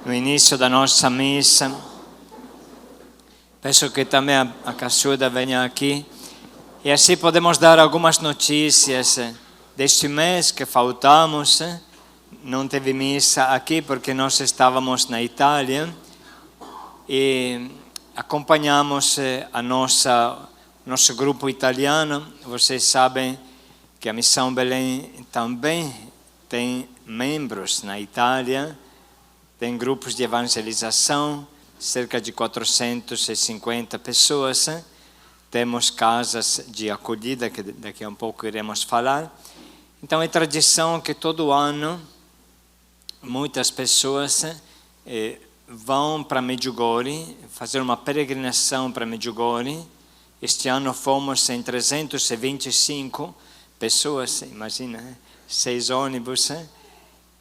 no início da nossa missa. Peço que também a Caçuda venha aqui. E assim podemos dar algumas notícias deste mês que faltamos. Não teve missa aqui porque nós estávamos na Itália. E acompanhamos nosso grupo italiano. Vocês sabem que a Missão Belém também tem membros na Itália. Tem grupos de evangelização, cerca de 450 pessoas. Temos casas de acolhida, que daqui a um pouco iremos falar. Então é tradição que todo ano muitas pessoas vão para Medjugorje, fazer uma peregrinação para Medjugorje. Este ano fomos em 325 pessoas, imagina, 6 ônibus.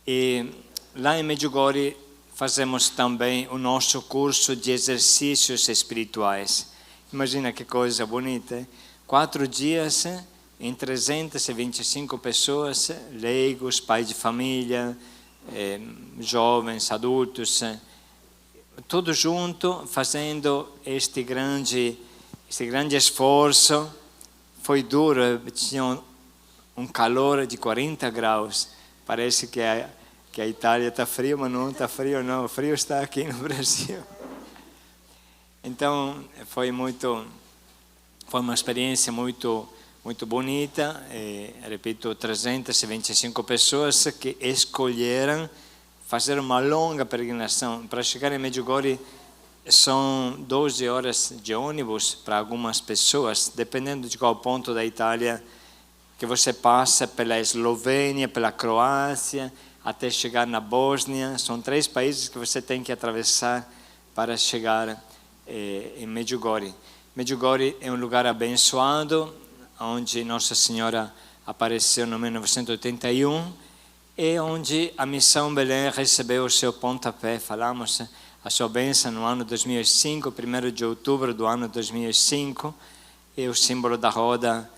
E lá em Medjugorje fazemos também o nosso curso de exercícios espirituais. Imagina que coisa bonita. 4 dias em 325 pessoas, leigos, pais de família, jovens, adultos, tudo junto, fazendo este grande esforço. Foi duro, tinha um calor de 40 graus. Parece que a Itália está frio, mas não está frio, não. O frio está aqui no Brasil. Então, foi uma experiência muito bonita. Repito, 325 pessoas que escolheram fazer uma longa peregrinação. Para chegar em Medjugorje, são 12 horas de ônibus para algumas pessoas, dependendo de qual ponto da Itália que você passa, pela Eslovênia, pela Croácia, até chegar na Bósnia. São 3 países que você tem que atravessar para chegar em Medjugorje. Medjugorje é um lugar abençoado, onde Nossa Senhora apareceu no 1981 e onde a Missão Belém recebeu o seu pontapé. Falamos a sua bênção no ano 2005, 1º de outubro do ano 2005, e o símbolo da roda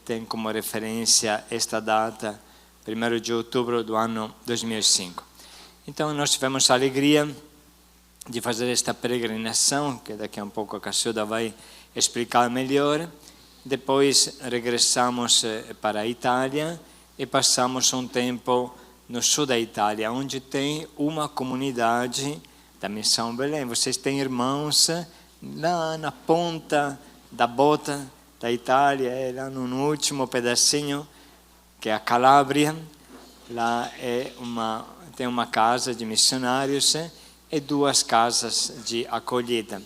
tem como referência esta data, 1º de outubro do ano 2005. Então nós tivemos a alegria de fazer esta peregrinação, que daqui a um pouco a Caçuda vai explicar melhor. Depois regressamos para a Itália e passamos um tempo no sul da Itália, onde tem uma comunidade da Missão Belém. Vocês têm irmãos lá na ponta da bota da Itália, lá no último pedacinho, que é a Calábria. Lá tem uma casa de missionários e 2 casas de acolhida.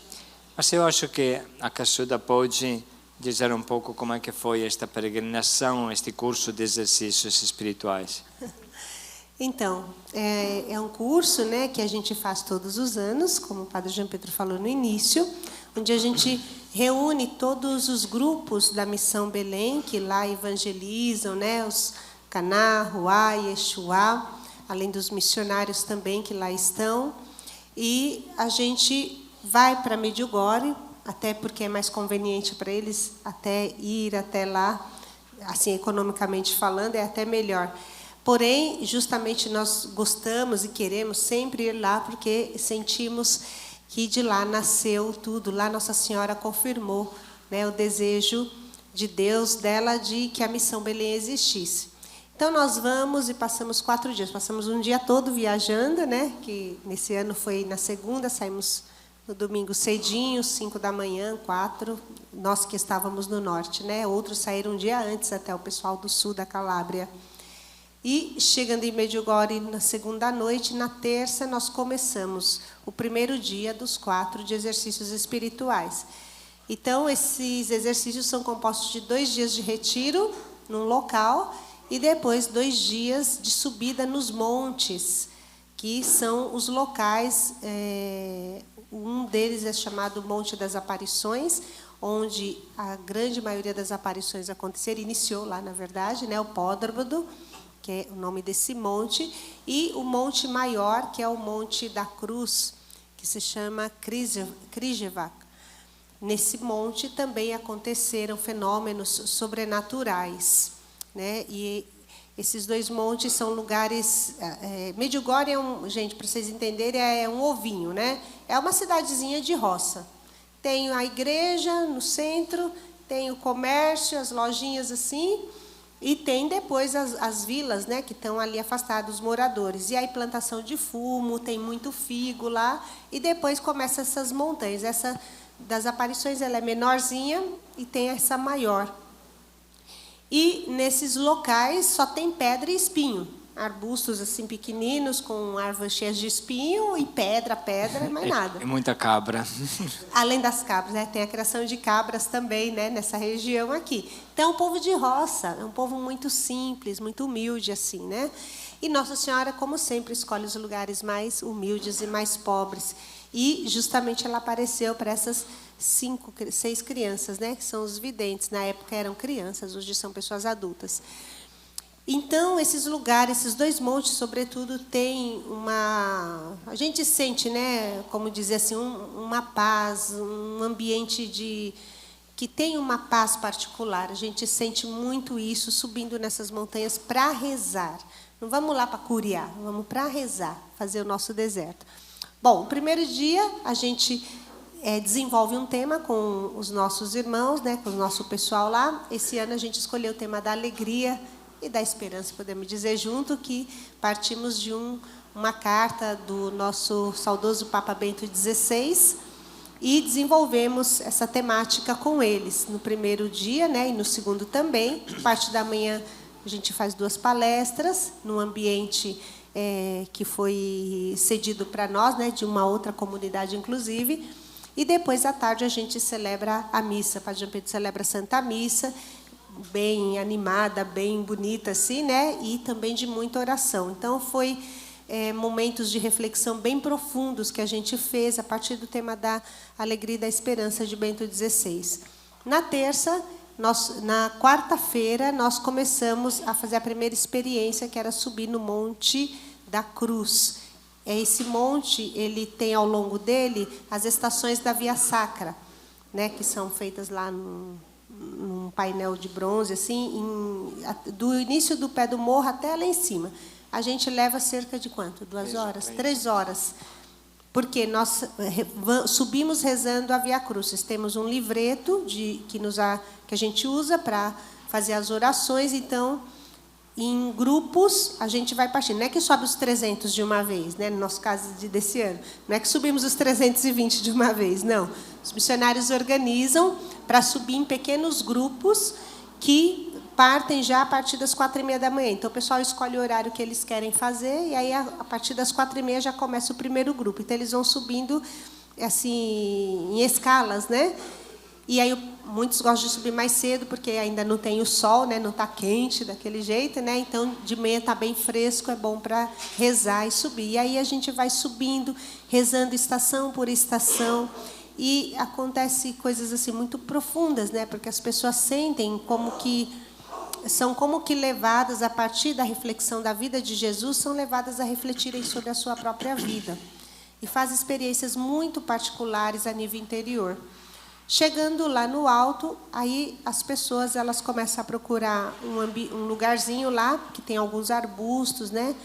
Mas eu acho que a Caçuda pode dizer um pouco como é que foi esta peregrinação, este curso de exercícios espirituais. Então, é um curso, né, que a gente faz todos os anos, como o Padre João Pedro falou no início, onde a gente reúne todos os grupos da Missão Belém, que lá evangelizam, né, os Caná, Ruá, Yeshua, além dos missionários também que lá estão. E a gente vai para Medjugorje, até porque é mais conveniente para eles até ir até lá, assim, economicamente falando, é até melhor. Porém, justamente nós gostamos e queremos sempre ir lá, porque sentimos que de lá nasceu tudo, lá Nossa Senhora confirmou, né, o desejo de Deus dela de que a Missão Belém existisse. Então nós vamos e passamos 4 dias, passamos um dia todo viajando, né, que nesse ano foi na segunda, saímos no domingo cedinho, 5 da manhã, 4, nós que estávamos no norte, né? Outros saíram um dia antes, até o pessoal do sul da Calábria. E chegando em Medjugorje na segunda noite, na terça nós começamos o primeiro dia dos 4 de exercícios espirituais. Então esses exercícios são compostos de 2 dias de retiro num local e depois 2 dias de subida nos montes, que são os locais. Um deles é chamado Monte das Aparições, onde a grande maioria das aparições aconteceram, iniciou lá, na verdade, né, o Pódrobo, que é o nome desse monte, e o monte maior, que é o Monte da Cruz, que se chama Križevac. Nesse monte também aconteceram fenômenos sobrenaturais, né? E Esses 2 montes são lugares... Medjugorje gente, para vocês entenderem, é um ovinho, né? É uma cidadezinha de roça. Tem a igreja no centro, tem o comércio, as lojinhas assim, e tem depois as vilas, né, que estão ali afastados, os moradores. E aí plantação de fumo, tem muito figo lá, e depois começa essas montanhas. Essa das aparições ela é menorzinha e tem essa maior. E nesses locais só tem pedra e espinho. Arbustos assim pequeninos, com árvores cheias de espinho e pedra, e mais nada. E muita cabra. Além das cabras, né? Tem a criação de cabras também, né? Nessa região aqui. Então, é um povo de roça, é um povo muito simples, muito humilde, assim, né? E Nossa Senhora, como sempre, escolhe os lugares mais humildes e mais pobres. E, justamente, ela apareceu para essas 6 crianças, né? Que são os videntes. Na época eram crianças, hoje são pessoas adultas. Então, esses lugares, esses 2 montes, sobretudo, têm uma... A gente sente, né, como dizer assim, uma paz, um ambiente que tem uma paz particular. A gente sente muito isso subindo nessas montanhas para rezar. Não vamos lá para curiar, vamos para rezar, fazer o nosso deserto. Bom, o primeiro dia, a gente desenvolve um tema com os nossos irmãos, né, com o nosso pessoal lá. Esse ano, a gente escolheu o tema da alegria e da esperança, podemos dizer junto, que partimos de uma carta do nosso saudoso Papa Bento XVI e desenvolvemos essa temática com eles no primeiro dia, né, e no segundo também. Parte da manhã a gente faz 2 palestras num ambiente que foi cedido para nós, né, de uma outra comunidade, inclusive, e depois à tarde a gente celebra a missa. Padre João Pedro celebra a Santa Missa, bem animada, bem bonita, assim, né? E também de muita oração. Então, foi momentos de reflexão bem profundos que a gente fez a partir do tema da alegria e da esperança de Bento XVI. Na terça, na quarta-feira, nós começamos a fazer a primeira experiência, que era subir no Monte da Cruz. Esse monte, ele tem ao longo dele as estações da Via Sacra, né? Que são feitas lá num painel de bronze, assim, do início do pé do morro até lá em cima. A gente leva cerca de quanto? 2 horas? 3 horas. Porque nós subimos rezando a Via Crucis. Temos um livreto que a gente usa para fazer as orações. Então, em grupos, a gente vai partindo. Não é que sobe os 300 de uma vez, né? No nosso caso desse ano. Não é que subimos os 320 de uma vez, não. Os missionários organizam para subir em pequenos grupos que partem já a partir das 4h30 da manhã. Então, o pessoal escolhe o horário que eles querem fazer, e aí, a partir das 4h30, já começa o primeiro grupo. Então, eles vão subindo assim, em escalas, né? E aí, muitos gostam de subir mais cedo, porque ainda não tem o sol, né? Não está quente daquele jeito, né? Então, de manhã está bem fresco, é bom para rezar e subir. E aí, a gente vai subindo, rezando estação por estação. E acontece coisas assim muito profundas, né? Porque as pessoas sentem são como que levadas, a partir da reflexão da vida de Jesus, são levadas a refletirem sobre a sua própria vida. E fazem experiências muito particulares a nível interior. Chegando lá no alto, aí as pessoas elas começam a procurar um lugarzinho lá, que tem alguns arbustos, né?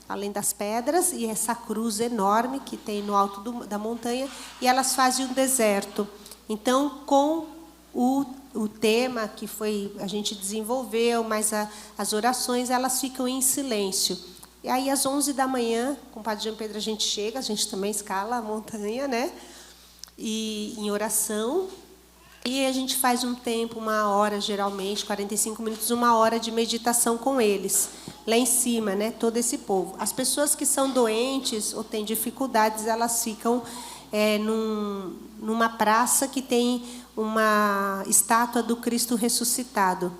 Além das pedras, e essa cruz enorme que tem no alto da montanha, e elas fazem um deserto. Então, com o tema que a gente desenvolveu, mas as orações, elas ficam em silêncio. E aí, às 11 da manhã, com o Padre João Pedro, a gente também escala a montanha, né? E em oração. E a gente faz um tempo, 1h, geralmente, 45 minutos, 1h de meditação com eles, lá em cima, né? Todo esse povo. As pessoas que são doentes ou têm dificuldades, elas ficam numa praça que tem uma estátua do Cristo ressuscitado.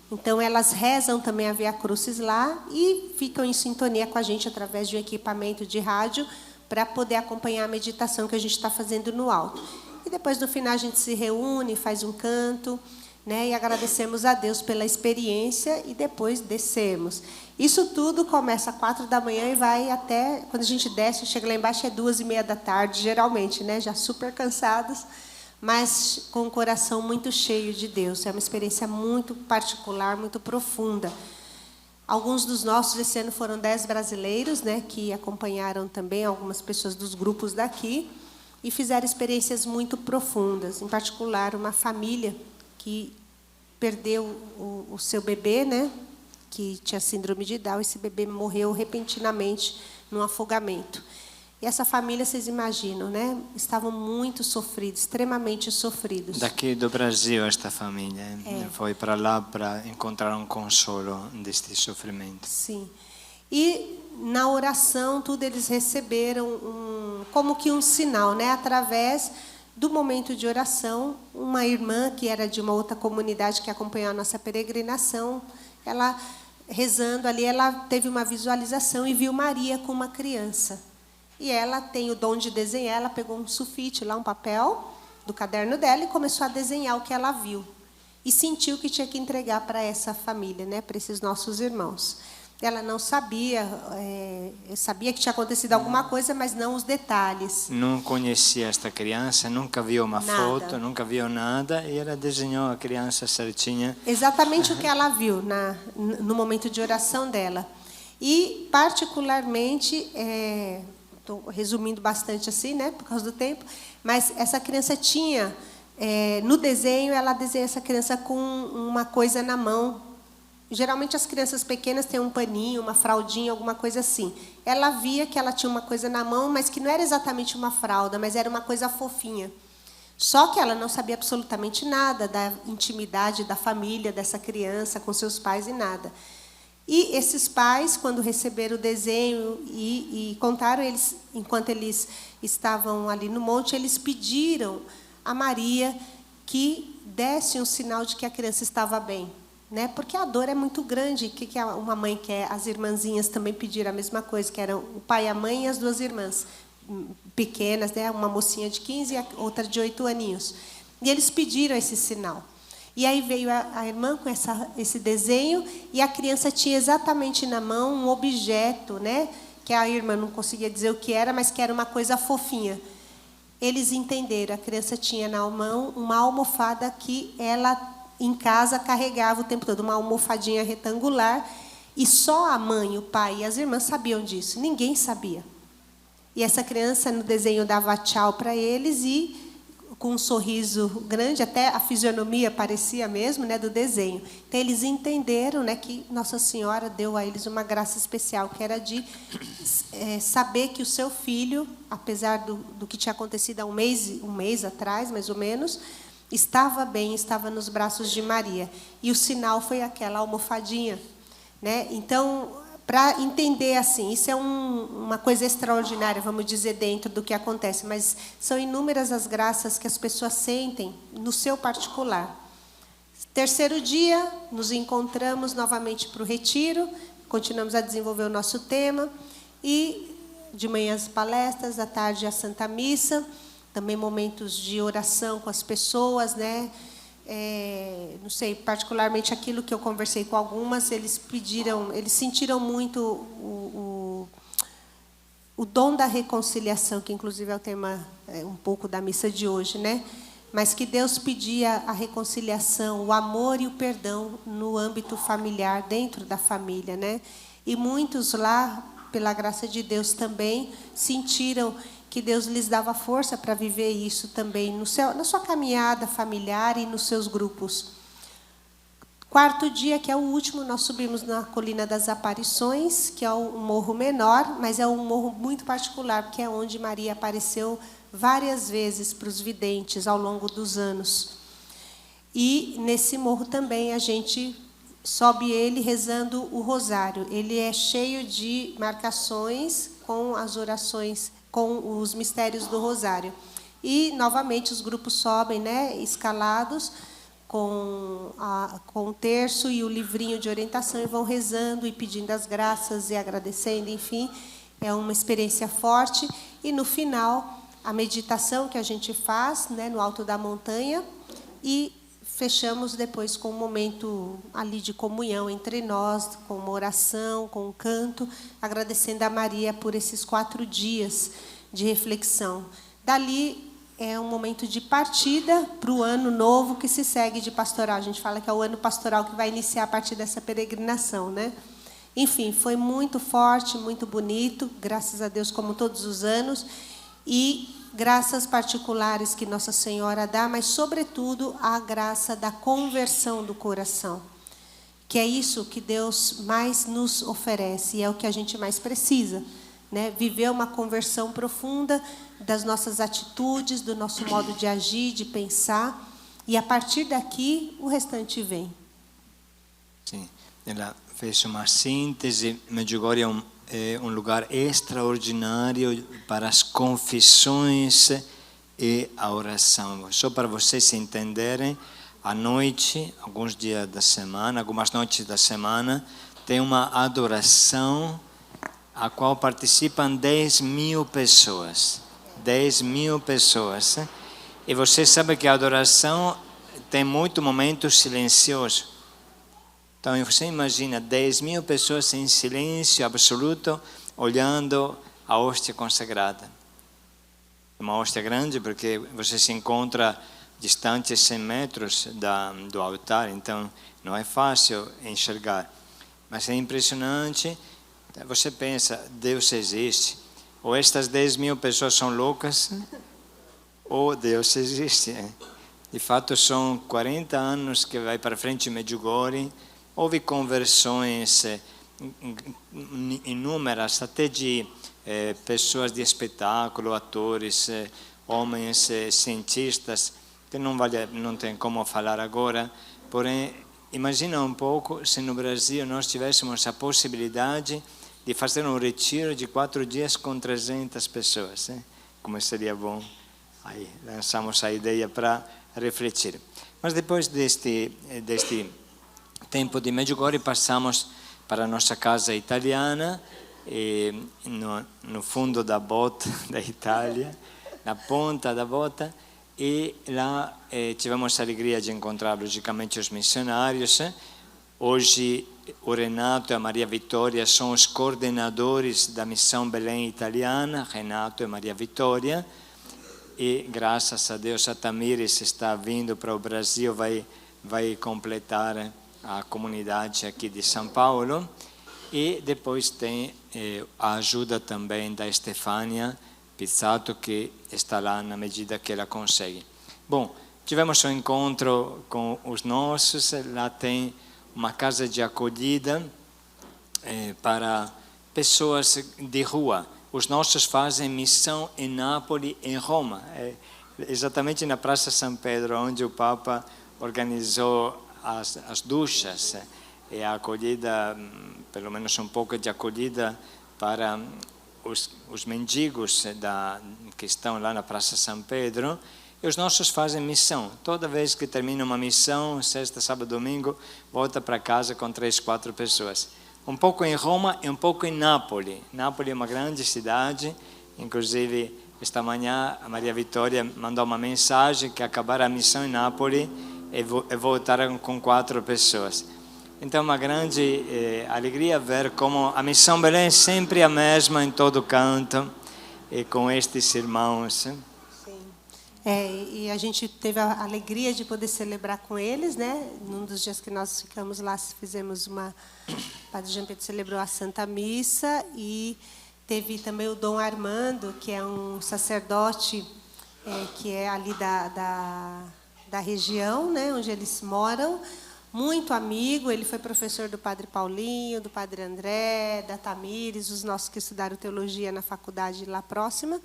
Então, elas rezam também a Via Crucis lá e ficam em sintonia com a gente através de um equipamento de rádio para poder acompanhar a meditação que a gente está fazendo no alto. E depois, no final, a gente se reúne, faz um canto, né, e agradecemos a Deus pela experiência e depois descemos. Isso tudo começa às 4 da manhã e vai até, quando a gente desce, chega lá embaixo, é 2h30 da tarde, geralmente, né, já super cansados, mas com o coração muito cheio de Deus. É uma experiência muito particular, muito profunda. Alguns dos nossos, esse ano foram 10 brasileiros, né, que acompanharam também algumas pessoas dos grupos daqui e fizeram experiências muito profundas. Em particular, uma família que perdeu o seu bebê, né, que tinha síndrome de Down. Esse bebê morreu repentinamente num afogamento. E essa família, vocês imaginam, né? Estavam muito sofridos, extremamente sofridos. Daqui do Brasil, esta família foi para lá para encontrar um consolo deste sofrimento. Sim. E na oração, tudo eles receberam como que um sinal, né? Através do momento de oração, uma irmã que era de uma outra comunidade que acompanhou a nossa peregrinação, ela rezando ali, ela teve uma visualização e viu Maria com uma criança. E ela tem o dom de desenhar, ela pegou um sulfite, lá um papel do caderno dela e começou a desenhar o que ela viu. E sentiu que tinha que entregar para essa família, né, para esses nossos irmãos. Ela não sabia, sabia que tinha acontecido alguma coisa, mas não os detalhes. Não conhecia esta criança, nunca viu uma foto, nunca viu nada, e ela desenhou a criança certinha. Exatamente o que ela viu no momento de oração dela. E, particularmente, estou resumindo bastante assim, né, por causa do tempo, mas essa criança tinha, no desenho, ela desenha essa criança com uma coisa na mão. Geralmente as crianças pequenas têm um paninho, uma fraldinha, alguma coisa assim. Ela via que ela tinha uma coisa na mão, mas que não era exatamente uma fralda, mas era uma coisa fofinha. Só que ela não sabia absolutamente nada da intimidade da família dessa criança, com seus pais e nada. E esses pais, quando receberam o desenho e contaram, eles, enquanto eles estavam ali no monte, eles pediram a Maria que desse um sinal de que a criança estava bem. Né? Porque a dor é muito grande. O que uma mãe quer? As irmãzinhas também pediram a mesma coisa, que eram o pai, a mãe e as duas irmãs pequenas, né? Uma mocinha de 15 e a outra de 8 aninhos. E eles pediram esse sinal. E aí veio a irmã com esse desenho, e a criança tinha exatamente na mão um objeto, né? Que a irmã não conseguia dizer o que era, mas que era uma coisa fofinha. Eles entenderam, a criança tinha na mão uma almofada que ela, em casa, carregava o tempo todo, uma almofadinha retangular, e só a mãe, o pai e as irmãs sabiam disso, ninguém sabia. E essa criança, no desenho, dava tchau para eles, e com um sorriso grande, até a fisionomia parecia mesmo, né, do desenho. Então, eles entenderam, né, que Nossa Senhora deu a eles uma graça especial, que era de saber que o seu filho, apesar do que tinha acontecido há um mês atrás, mais ou menos, estava bem, estava nos braços de Maria. E o sinal foi aquela almofadinha, né? Então, para entender assim, isso é uma coisa extraordinária, vamos dizer, dentro do que acontece, mas são inúmeras as graças que as pessoas sentem no seu particular. Terceiro dia, nos encontramos novamente para o retiro, continuamos a desenvolver o nosso tema, e de manhã as palestras, à tarde a Santa Missa, também momentos de oração com as pessoas, né? Não sei, particularmente aquilo que eu conversei com algumas, eles sentiram muito o dom da reconciliação, que inclusive é o tema um pouco da missa de hoje, né? Mas que Deus pedia a reconciliação, o amor e o perdão no âmbito familiar, dentro da família, né? E muitos lá, pela graça de Deus também, sentiram que Deus lhes dava força para viver isso também na sua caminhada familiar e nos seus grupos. Quarto dia, que é o último, nós subimos na Colina das Aparições, que é um morro menor, mas é um morro muito particular, porque é onde Maria apareceu várias vezes para os videntes ao longo dos anos. E nesse morro também a gente sobe ele rezando o rosário. Ele é cheio de marcações com as orações, com os mistérios do rosário. E, novamente, os grupos sobem, né, escalados, com o terço e o livrinho de orientação, e vão rezando e pedindo as graças e agradecendo, enfim. É uma experiência forte. E, no final, a meditação que a gente faz, né, no alto da montanha, e fechamos depois com um momento ali de comunhão entre nós, com uma oração, com um canto, agradecendo a Maria por esses 4 dias de reflexão. Dali é um momento de partida para o ano novo que se segue de pastoral. A gente fala que é o ano pastoral que vai iniciar a partir dessa peregrinação, né? Enfim, foi muito forte, muito bonito, graças a Deus, como todos os anos, e graças particulares que Nossa Senhora dá, mas, sobretudo, a graça da conversão do coração, que é isso que Deus mais nos oferece, e é o que a gente mais precisa, né? Viver uma conversão profunda das nossas atitudes, do nosso modo de agir, de pensar, e a partir daqui o restante vem. Sim, ela fez uma síntese. Medjugorje é um lugar extraordinário para as confissões e a oração. Só para vocês entenderem, à noite, alguns dias da semana, algumas noites da semana, tem uma adoração a qual participam 10.000 pessoas. 10.000 pessoas. E você sabe que a adoração tem muito momento silencioso. Então, você imagina 10.000 pessoas em silêncio absoluto, olhando a hóstia consagrada. Uma hóstia grande, porque você se encontra distante 100 metros do altar, então não é fácil enxergar. Mas é impressionante. Você pensa, Deus existe. Ou estas 10.000 pessoas são loucas, ou Deus existe. De fato, são 40 anos que vai para frente em Medjugorje. Houve conversões inúmeras, até de pessoas de espetáculo, atores, homens, cientistas, que não tem como falar agora. Porém, imagina um pouco se no Brasil nós tivéssemos a possibilidade de fazer um retiro de 4 dias com 300 pessoas. Como seria bom. Aí lançamos a ideia para refletir. Mas depois deste tempo de Medjugorje, passamos para a nossa casa italiana, no fundo da bota da Itália, na ponta da bota, e lá tivemos a alegria de encontrar, logicamente, os missionários. Hoje, o Renato e a Maria Vitória são os coordenadores da Missão Belém Italiana, Renato e Maria Vitória, e graças a Deus a Tamires está vindo para o Brasil, vai completar a comunidade aqui de São Paulo. E depois tem a ajuda também da Stefania Pizzato, que está lá na medida que ela consegue. Bom, tivemos um encontro com os nossos. Lá tem uma casa de acolhida para pessoas de rua. Os nossos fazem missão em Nápoles, em Roma, exatamente na Praça São Pedro, onde o Papa organizou as duchas e a acolhida, pelo menos um pouco de acolhida para os mendigos que estão lá na Praça São Pedro. E os nossos fazem missão. Toda vez que termina uma missão, sexta, sábado, domingo, volta para casa com 3, 4 pessoas. Um pouco em Roma e um pouco em Nápoles. Nápoles é uma grande cidade. Inclusive, esta manhã, a Maria Vitória mandou uma mensagem que acabaram a missão em Nápoles e voltaram com 4 pessoas. Então, é uma grande alegria ver como a Missão Belém é sempre a mesma em todo canto, e com estes irmãos. E a gente teve a alegria de poder celebrar com eles, né? Num dos dias que nós ficamos lá, fizemos o Padre Jean Pedro celebrou a Santa Missa, e teve também o Dom Armando, que é um sacerdote que é ali da região, né? Onde eles moram, muito amigo. Ele foi professor do Padre Paulinho, do Padre André, da Tamires, os nossos que estudaram teologia na faculdade lá próxima.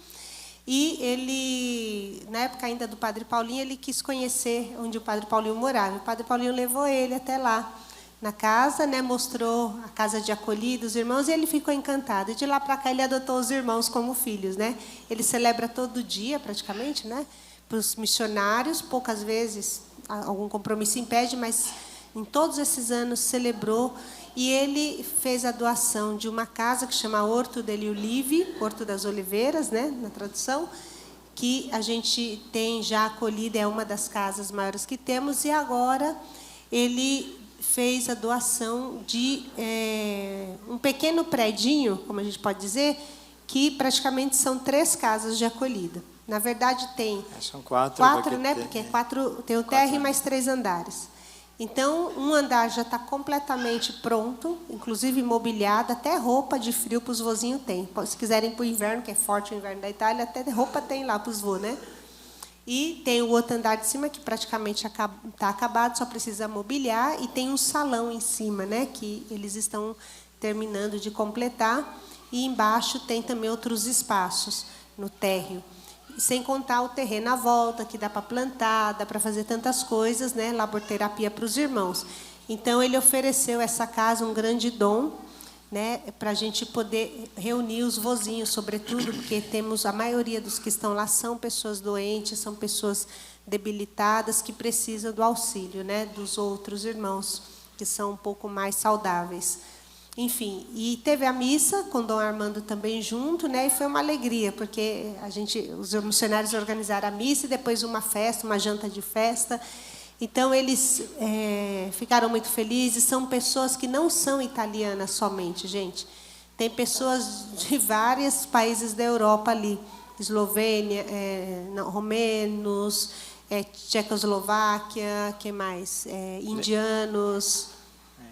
E ele, na época ainda do Padre Paulinho, ele quis conhecer onde o Padre Paulinho morava. O Padre Paulinho levou ele até lá, na casa, né, mostrou a casa de acolhida, os irmãos, e ele ficou encantado. E de lá para cá ele adotou os irmãos como filhos, né? Ele celebra todo dia, praticamente, né, para os missionários. Poucas vezes algum compromisso impede, mas em todos esses anos celebrou. E ele fez a doação de uma casa que chama Horto degli Ulivi, Horto das Oliveiras, né, na tradução, que a gente tem já acolhida, é uma das casas maiores que temos. E agora ele fez a doação de um pequeno predinho, como a gente pode dizer, que praticamente são 3 casas de acolhida. Na verdade, tem são 4, né? Porque 4 tem o térreo e mais 3 andares. Então, um andar já está completamente pronto, inclusive mobiliado, até roupa de frio para os vozinhos tem. Se quiserem para o inverno, que é forte o inverno da Itália, até roupa tem lá para os voos, né? E tem o outro andar de cima, que praticamente está acabado, só precisa mobiliar, e tem um salão em cima, né, que eles estão terminando de completar, e embaixo tem também outros espaços no térreo. Sem contar o terreno à volta, que dá para plantar, dá para fazer tantas coisas, né? Laborterapia para os irmãos. Então, ele ofereceu essa casa, um grande dom, né? Para a gente poder reunir os vozinhos, sobretudo, porque temos a maioria dos que estão lá são pessoas doentes, são pessoas debilitadas, que precisam do auxílio, né? Dos outros irmãos, que são um pouco mais saudáveis. Enfim, e teve a missa com Dom Armando também junto, né? E foi uma alegria, porque os missionários organizaram a missa e depois uma festa, uma janta de festa. Então, eles ficaram muito felizes. São pessoas que não são italianas somente, gente. Tem pessoas de vários países da Europa ali. Eslovênia, romenos, Tchecoslováquia, que mais? Indianos...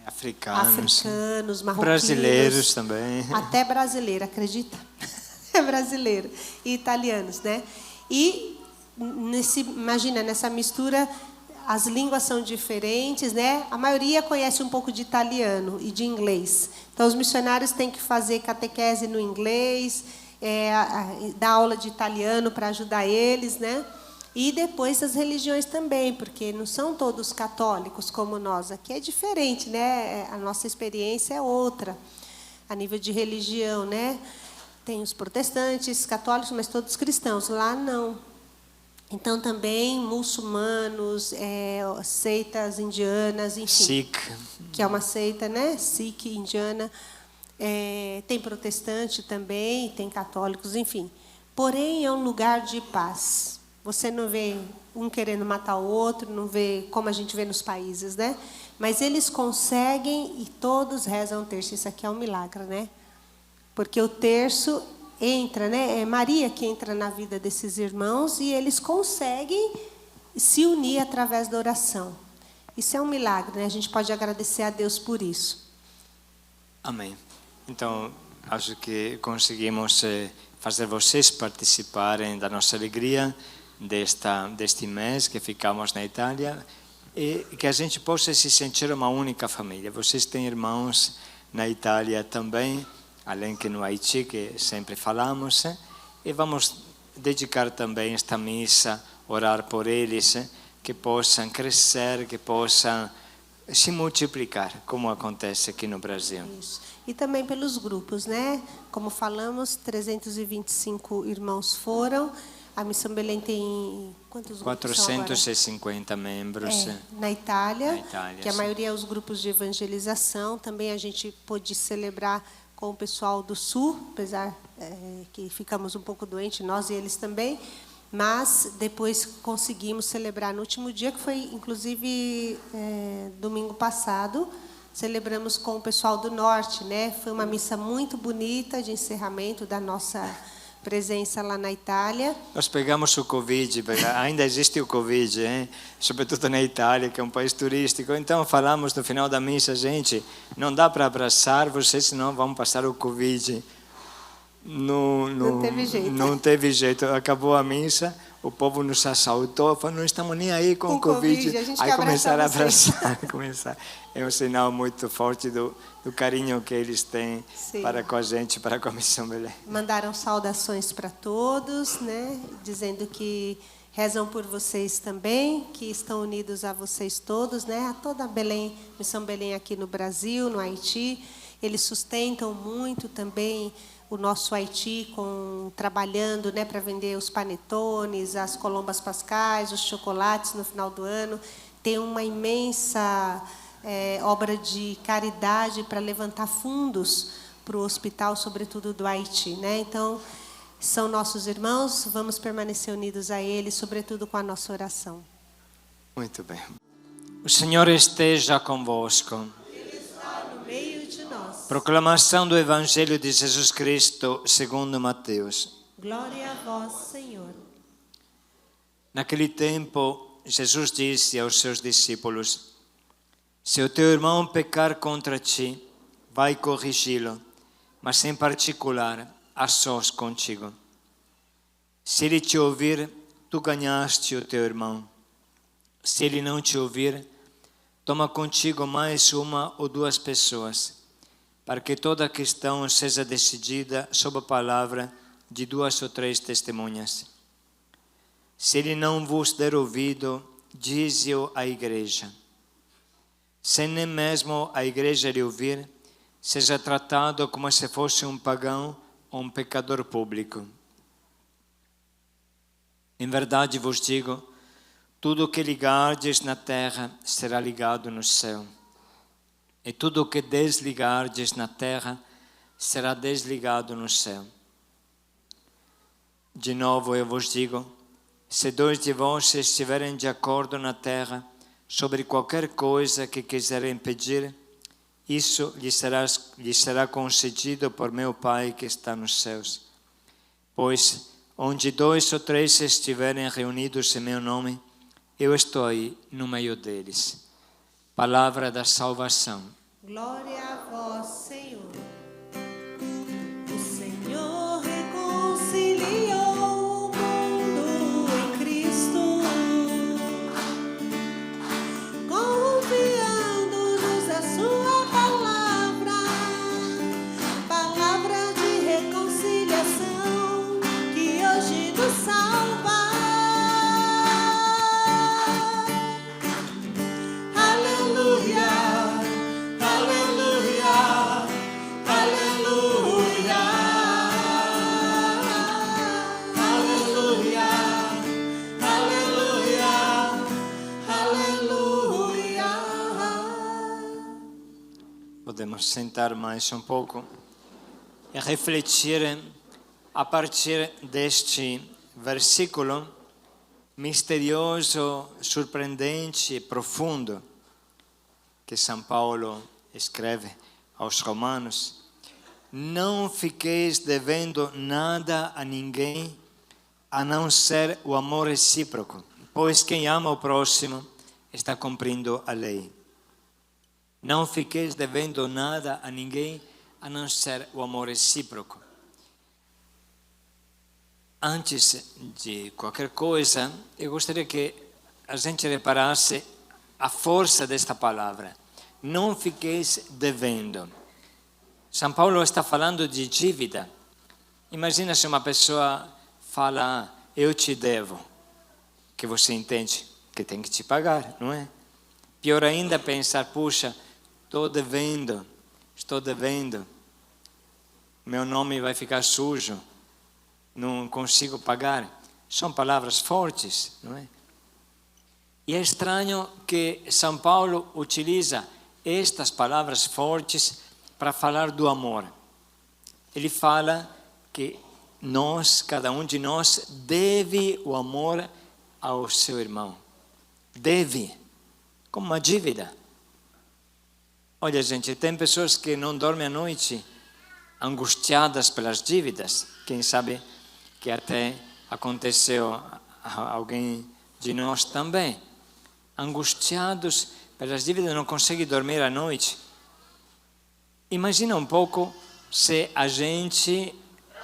Africanos, marroquinos, brasileiros também. Até brasileiro, acredita? É brasileiro. E italianos, né? E imagina, nessa mistura, as línguas são diferentes, né? A maioria conhece um pouco de italiano e de inglês. Então, os missionários têm que fazer catequese no inglês, dar aula de italiano para ajudar eles, né? E depois as religiões também, porque não são todos católicos como nós. Aqui é diferente, né? A nossa experiência é outra, a nível de religião, né? Tem os protestantes, católicos, mas todos cristãos. Lá, não. Então, também muçulmanos, seitas indianas, enfim. Sikh. Que é uma seita, né? Sikh, indiana. Tem protestante também, tem católicos, enfim. Porém, é um lugar de paz. Você não vê um querendo matar o outro, não vê como a gente vê nos países, né? Mas eles conseguem e todos rezam o terço. Isso aqui é um milagre, né? Porque o terço entra, né? É Maria que entra na vida desses irmãos e eles conseguem se unir através da oração. Isso é um milagre, né? A gente pode agradecer a Deus por isso. Amém. Então, acho que conseguimos fazer vocês participarem da nossa alegria deste mês que ficamos na Itália e que a gente possa se sentir uma única família. Vocês têm irmãos na Itália também, além que no Haiti, que sempre falamos, e vamos dedicar também esta missa, orar por eles, que possam crescer, que possam se multiplicar, como acontece aqui no Brasil. Isso. E também pelos grupos, né? Como falamos, 325 irmãos foram. A Missão Belém tem quantos grupos 450 membros. Na Itália, que a sim. maioria é os grupos de evangelização. Também a gente pôde celebrar com o pessoal do Sul, apesar que ficamos um pouco doentes, nós e eles também. Mas depois conseguimos celebrar no último dia, que foi, inclusive, domingo passado. Celebramos com o pessoal do Norte, né? Foi uma missa muito bonita de encerramento da nossa presença lá na Itália. Nós pegamos o Covid, ainda existe o Covid, sobretudo na Itália, que é um país turístico. Então falamos no final da missa, gente, não dá para abraçar vocês, senão vão passar o Covid. Não teve jeito. Não teve jeito. Acabou a missa, o povo nos assaltou, falou, não estamos nem aí com o Covid. Aí começaram a abraçar. É um sinal muito forte do carinho que eles têm para com a gente, para com a Missão Belém. Mandaram saudações para todos, né? Dizendo que rezam por vocês também, que estão unidos a vocês todos, né? A toda a Belém, Missão Belém aqui no Brasil, no Haiti. Eles sustentam muito também o nosso Haiti trabalhando, né, para vender os panetones, as colombas pascais, os chocolates no final do ano. Tem uma imensa obra de caridade para levantar fundos para o hospital, sobretudo do Haiti, né? Então, são nossos irmãos, vamos permanecer unidos a eles, sobretudo com a nossa oração. Muito bem. O Senhor esteja convosco. Ele está no meio de nós. Proclamação do Evangelho de Jesus Cristo segundo Mateus. Glória a vós, Senhor. Naquele tempo, Jesus disse aos seus discípulos: Se o teu irmão pecar contra ti, vai corrigi-lo, mas em particular, a sós contigo. Se ele te ouvir, tu ganhaste o teu irmão. Se ele não te ouvir, toma contigo mais uma ou duas pessoas, para que toda a questão seja decidida sob a palavra de 2 ou 3 testemunhas. Se ele não vos der ouvido, dize-o à igreja. Se nem mesmo a igreja lhe ouvir, seja tratado como se fosse um pagão ou um pecador público. Em verdade vos digo, tudo o que ligardes na terra será ligado no céu, e tudo o que desligardes na terra será desligado no céu. De novo eu vos digo, se 2 de vós estiverem de acordo na terra sobre qualquer coisa que quiserem pedir, isso lhe será concedido por meu Pai que está nos céus. Pois onde 2 ou 3 estiverem reunidos em meu nome, eu estou aí no meio deles. Palavra da salvação. Glória a vós, Senhor. O Senhor reconciliou o mundo em Cristo, confiando-nos a sua palavra de reconciliação, que hoje nos salva. Podemos sentar mais um pouco e refletir a partir deste versículo misterioso, surpreendente e profundo que São Paulo escreve aos Romanos. Não fiqueis devendo nada a ninguém, a não ser o amor recíproco, pois quem ama o próximo está cumprindo a lei. Não fiqueis devendo nada a ninguém, a não ser o amor recíproco. Antes de qualquer coisa, eu gostaria que a gente reparasse a força desta palavra. Não fiqueis devendo. São Paulo está falando de dívida. Imagina se uma pessoa fala, eu te devo, que você entende que tem que te pagar, não é? Pior ainda pensar, puxa, estou devendo, meu nome vai ficar sujo, não consigo pagar. São palavras fortes, não é? E é estranho que São Paulo utiliza estas palavras fortes para falar do amor. Ele fala que nós, cada um de nós, deve o amor ao seu irmão. Deve, como uma dívida. Olha, gente, tem pessoas que não dormem à noite angustiadas pelas dívidas. Quem sabe que até aconteceu a alguém de nós também. Angustiados pelas dívidas, não conseguem dormir à noite. Imagina um pouco se a gente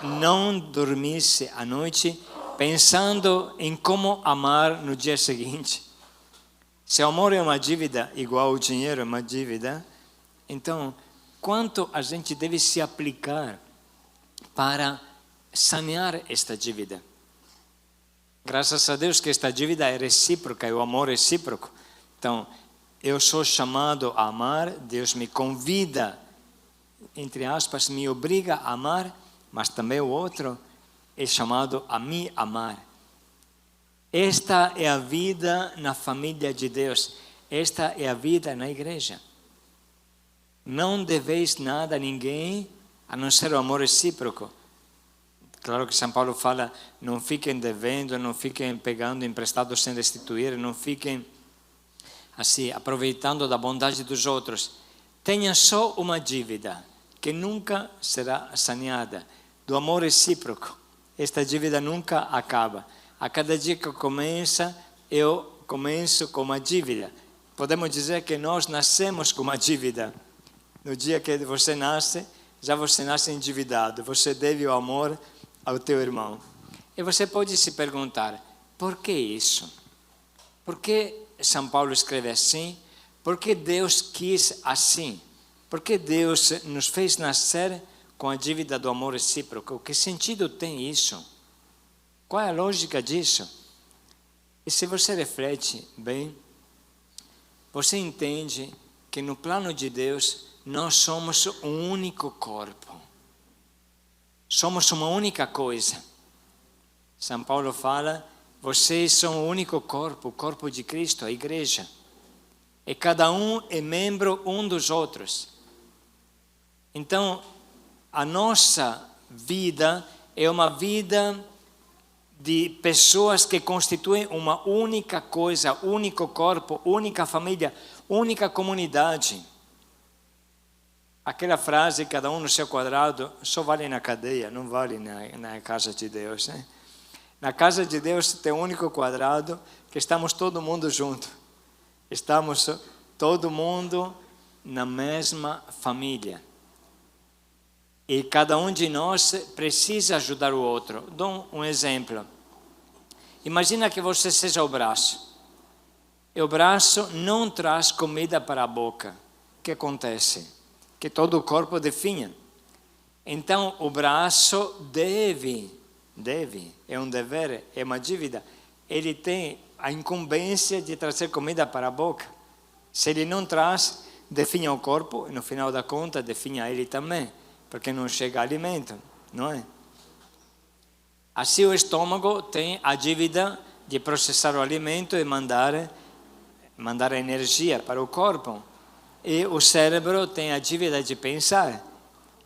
não dormisse à noite pensando em como amar no dia seguinte. Se o amor é uma dívida, igual o dinheiro é uma dívida, então, quanto a gente deve se aplicar para sanear esta dívida? Graças a Deus que esta dívida é recíproca, é o amor recíproco. Então, eu sou chamado a amar, Deus me convida, entre aspas, me obriga a amar, mas também o outro é chamado a me amar. Esta é a vida na família de Deus, esta é a vida na igreja. Não deveis nada a ninguém, a não ser o amor recíproco. Claro que São Paulo fala, não fiquem devendo, não fiquem pegando emprestado sem restituir, não fiquem assim, aproveitando da bondade dos outros. Tenha só uma dívida, que nunca será saneada, do amor recíproco. Esta dívida nunca acaba. A cada dia que começa, eu começo com uma dívida. podemos dizer que nós nascemos com uma dívida. No dia que você nasce, já você nasce endividado. Você deve o amor ao teu irmão. E você pode se perguntar, por que isso? Por que São Paulo escreve assim? Por que Deus quis assim? Por que Deus nos fez nascer com a dívida do amor recíproco? Que sentido tem isso? Qual é a lógica disso? E se você reflete bem, você entende que no plano de Deus nós somos um único corpo. Somos uma única coisa. São Paulo fala, vocês são o único corpo, o corpo de Cristo, a igreja. E cada um é membro um dos outros. Então, a nossa vida é uma vida de pessoas que constituem uma única coisa, único corpo, única família, única comunidade. Aquela frase, cada um no seu quadrado, só vale na cadeia, não vale na casa de Deus. Né? Na casa de Deus tem um único quadrado, que estamos todo mundo junto. Estamos todo mundo na mesma família. E cada um de nós precisa ajudar o outro. Dou um exemplo. Imagina que você seja o braço. E o braço não traz comida para a boca. O que acontece? Que todo o corpo definha. Então o braço deve, é um dever, é uma dívida. Ele tem a incumbência de trazer comida para a boca. Se ele não traz, definha o corpo e no final da conta definha ele também. Porque não chega alimento, não é? Assim o estômago tem a dívida de processar o alimento e mandar energia para o corpo. E o cérebro tem a dívida de pensar.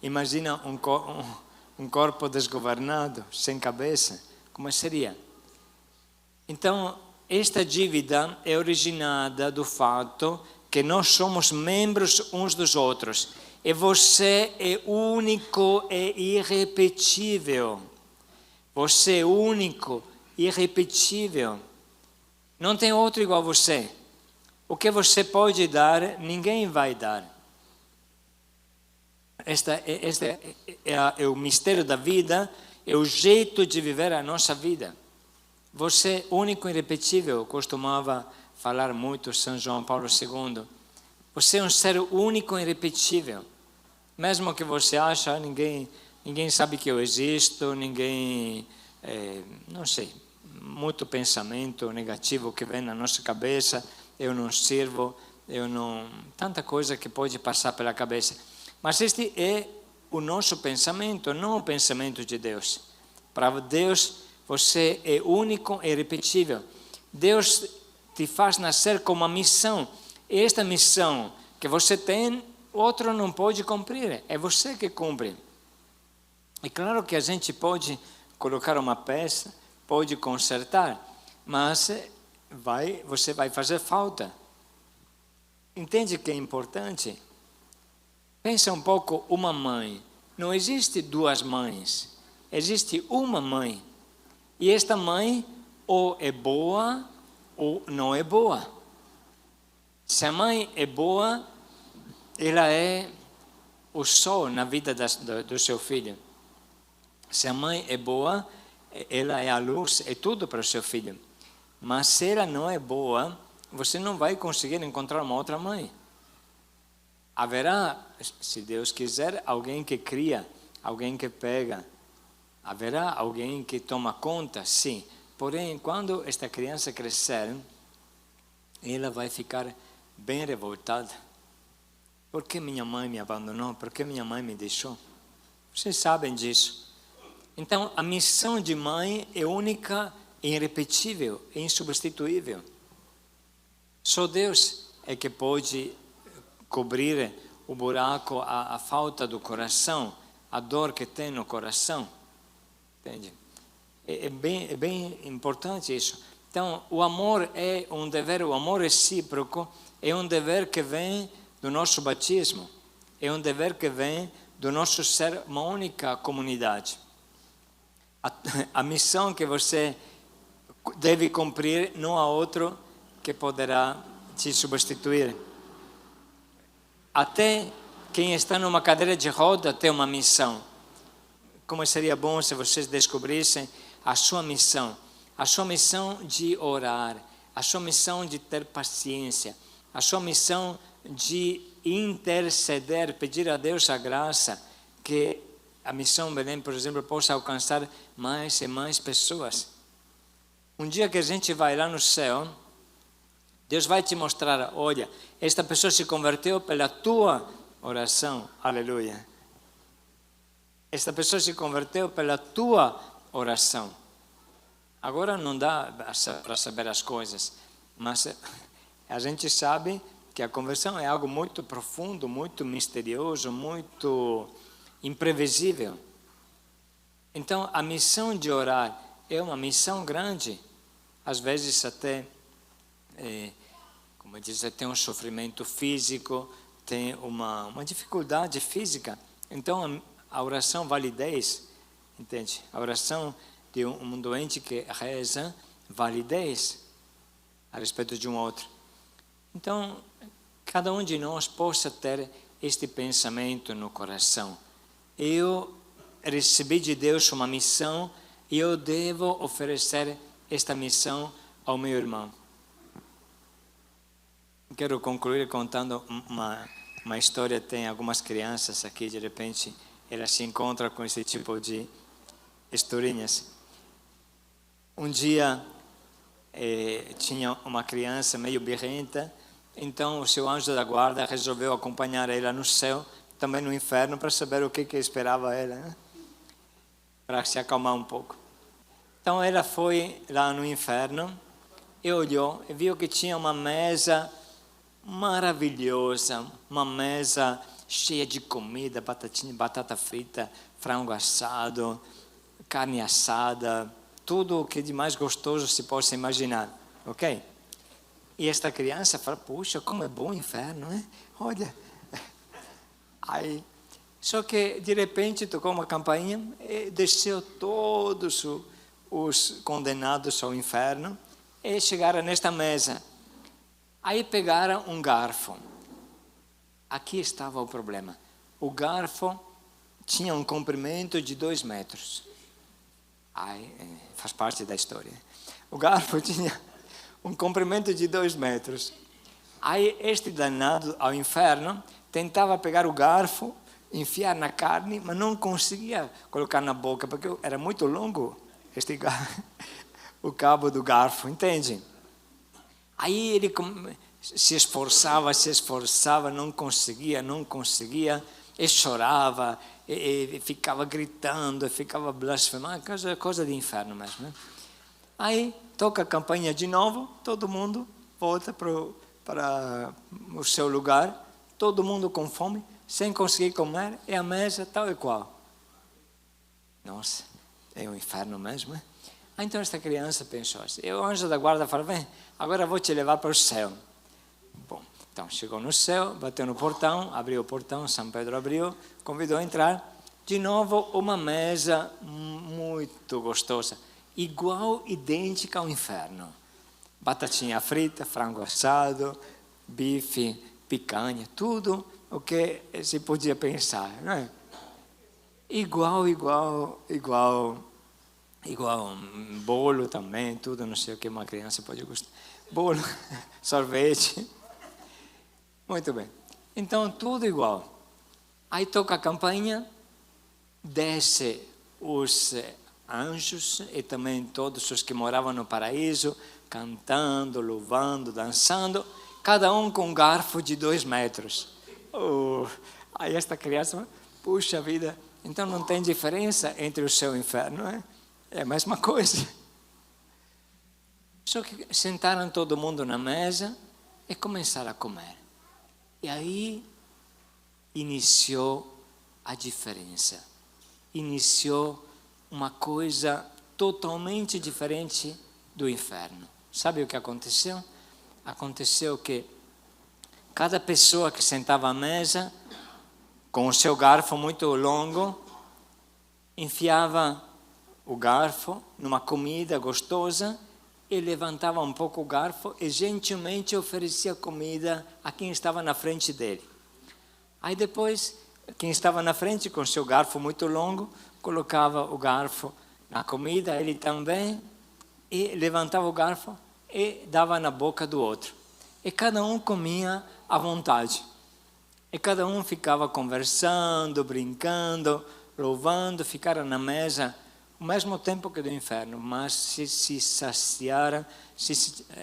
Imagina um corpo desgovernado, sem cabeça, como seria? Então, esta dívida é originada do fato que nós somos membros uns dos outros. E você é único e irrepetível. Você é único e irrepetível. Não tem outro igual a você. O que você pode dar, ninguém vai dar. Este é o mistério da vida, é o jeito de viver a nossa vida. Você é único e irrepetível, costumava falar muito São João Paulo II. Você é um ser único e irrepetível. Mesmo que você acha, ninguém sabe que eu existo, não sei, muito pensamento negativo que vem na nossa cabeça, eu não sirvo, tanta coisa que pode passar pela cabeça. Mas este é o nosso pensamento, não o pensamento de Deus. Para Deus, você é único e irrepetível. Deus te faz nascer com uma missão. E esta missão que você tem, outro não pode cumprir, é você que cumpre. É claro que a gente pode colocar uma peça, pode consertar, mas você vai fazer falta. Entende que é importante? Pensa um pouco, uma mãe. Não existe duas mães, existe uma mãe. E esta mãe ou é boa ou não é boa. Se a mãe é boa, ela é o sol na vida do seu filho. Se a mãe é boa, ela é a luz, é tudo para o seu filho. Mas se ela não é boa, você não vai conseguir encontrar uma outra mãe. Haverá, se Deus quiser, alguém que cria, alguém que pega. Haverá alguém que toma conta, sim. Porém, quando esta criança crescer, ela vai ficar bem revoltada. Por que minha mãe me abandonou? Por que minha mãe me deixou? Vocês sabem disso. Então, a missão de mãe é única, irrepetível, insubstituível. Só Deus é que pode cobrir o buraco, a falta do coração, a dor que tem no coração. Entende? É bem importante isso. Então, o amor é um dever, o amor recíproco é um dever que vem do nosso batismo. É um dever que vem do nosso ser uma única comunidade. A missão que você deve cumprir, não há outro que poderá te substituir. Até quem está numa cadeira de roda tem uma missão. Como seria bom se vocês descobrissem a sua missão de orar, a sua missão de ter paciência, a sua missão de interceder, pedir a Deus a graça, que a missão Belém, por exemplo, possa alcançar mais e mais pessoas. Um dia que a gente vai lá no céu, Deus vai te mostrar, olha, esta pessoa se converteu pela tua oração, aleluia. Esta pessoa se converteu pela tua oração. Agora não dá para saber as coisas, mas a gente sabe que a conversão é algo muito profundo, muito misterioso, muito imprevisível. Então, a missão de orar é uma missão grande. Às vezes até, como diz, tem um sofrimento físico, tem uma dificuldade física. Então, a oração vale 10, entende? A oração de um doente que reza vale 10 a respeito de um outro. Então, cada um de nós possa ter este pensamento no coração. Eu recebi de Deus uma missão e eu devo oferecer esta missão ao meu irmão. Quero concluir contando uma história. Tem algumas crianças aqui, de repente, elas se encontram com esse tipo de historinhas. Um dia, tinha uma criança meio birrenta, então o seu anjo da guarda resolveu acompanhar ela no céu, também no inferno, para saber o que esperava ela, né? Para se acalmar um pouco. Então ela foi lá no inferno e olhou e viu que tinha uma mesa maravilhosa, uma mesa cheia de comida, batata frita, frango assado, carne assada, tudo o que de mais gostoso se possa imaginar, ok? E esta criança fala, puxa, como é bom o inferno, né? Olha. Aí, só que de repente tocou uma campainha e desceu todos os condenados ao inferno e chegaram nesta mesa. Aí pegaram um garfo. Aqui estava o problema. O garfo tinha um comprimento de 2 metros. Aí, faz parte da história. O garfo tinha um comprimento de 2 metros. Aí este danado ao inferno tentava pegar o garfo, enfiar na carne, mas não conseguia colocar na boca, porque era muito longo o cabo do garfo, entende? Aí ele se esforçava, não conseguia, e chorava, e ficava gritando, ficava blasfemando, coisa de inferno mesmo, né? Aí toca a campainha de novo, todo mundo volta para o seu lugar, todo mundo com fome, sem conseguir comer, e a mesa tal e qual. Nossa, é um inferno mesmo, né? Então esta criança pensou assim, e o anjo da guarda falou, vem, agora vou te levar para o céu. Bom, então chegou no céu, bateu no portão, abriu o portão, São Pedro abriu, convidou a entrar. De novo, uma mesa muito gostosa, igual, idêntica ao inferno. Batatinha frita, frango assado, bife, picanha, tudo o que se podia pensar, não é? Igual, bolo também, tudo, não sei o que uma criança pode gostar. Bolo, sorvete. Muito bem. Então, tudo igual. Aí toca a campainha, desce os anjos e também todos os que moravam no paraíso, cantando, louvando, dançando, cada um com um garfo de 2 metros. Aí esta criança, puxa vida, então não tem diferença entre o céu e o inferno, não é? É a mesma coisa. Só que sentaram todo mundo na mesa e começaram a comer. E aí iniciou a diferença. Iniciou uma coisa totalmente diferente do inferno. Sabe o que aconteceu? Aconteceu que cada pessoa que sentava à mesa, com o seu garfo muito longo, enfiava o garfo numa comida gostosa e levantava um pouco o garfo e gentilmente oferecia comida a quem estava na frente dele. Aí depois, quem estava na frente com seu garfo muito longo, colocava o garfo na comida, ele também, e levantava o garfo e dava na boca do outro. E cada um comia à vontade. E cada um ficava conversando, brincando, louvando, ficaram na mesa o mesmo tempo que do inferno, mas se saciaram, se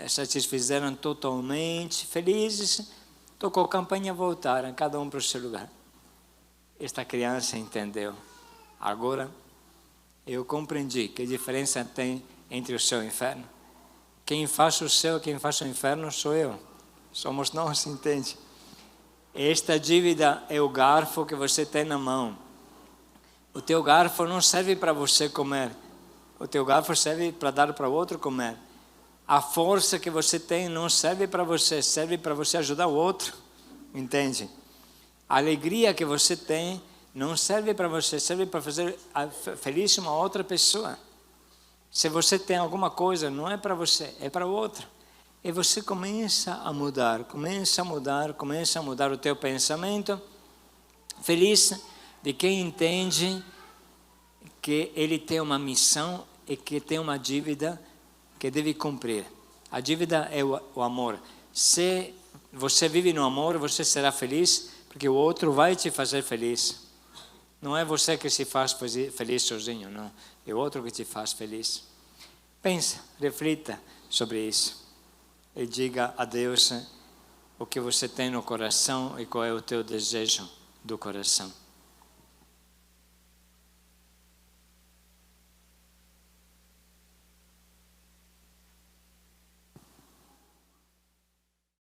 satisfizeram totalmente, felizes, tocou a campainha, voltaram, cada um para o seu lugar. Esta criança entendeu. Agora, eu compreendi que diferença tem entre o céu e o inferno. Quem faz o céu, quem faz o inferno sou eu. Somos nós, entende? Esta dívida é o garfo que você tem na mão. O teu garfo não serve para você comer. O teu garfo serve para dar para o outro comer. A força que você tem não serve para você, serve para você ajudar o outro. Entende? A alegria que você tem não serve para você, serve para fazer feliz uma outra pessoa. Se você tem alguma coisa, não é para você, é para o outro. E você começa a mudar o teu pensamento. Feliz de quem entende que ele tem uma missão e que tem uma dívida que deve cumprir. A dívida é o amor. Se você vive no amor, você será feliz, porque o outro vai te fazer feliz. Não é você que se faz feliz sozinho, não. É o outro que te faz feliz. Pensa, reflita sobre isso. E diga a Deus o que você tem no coração e qual é o teu desejo do coração.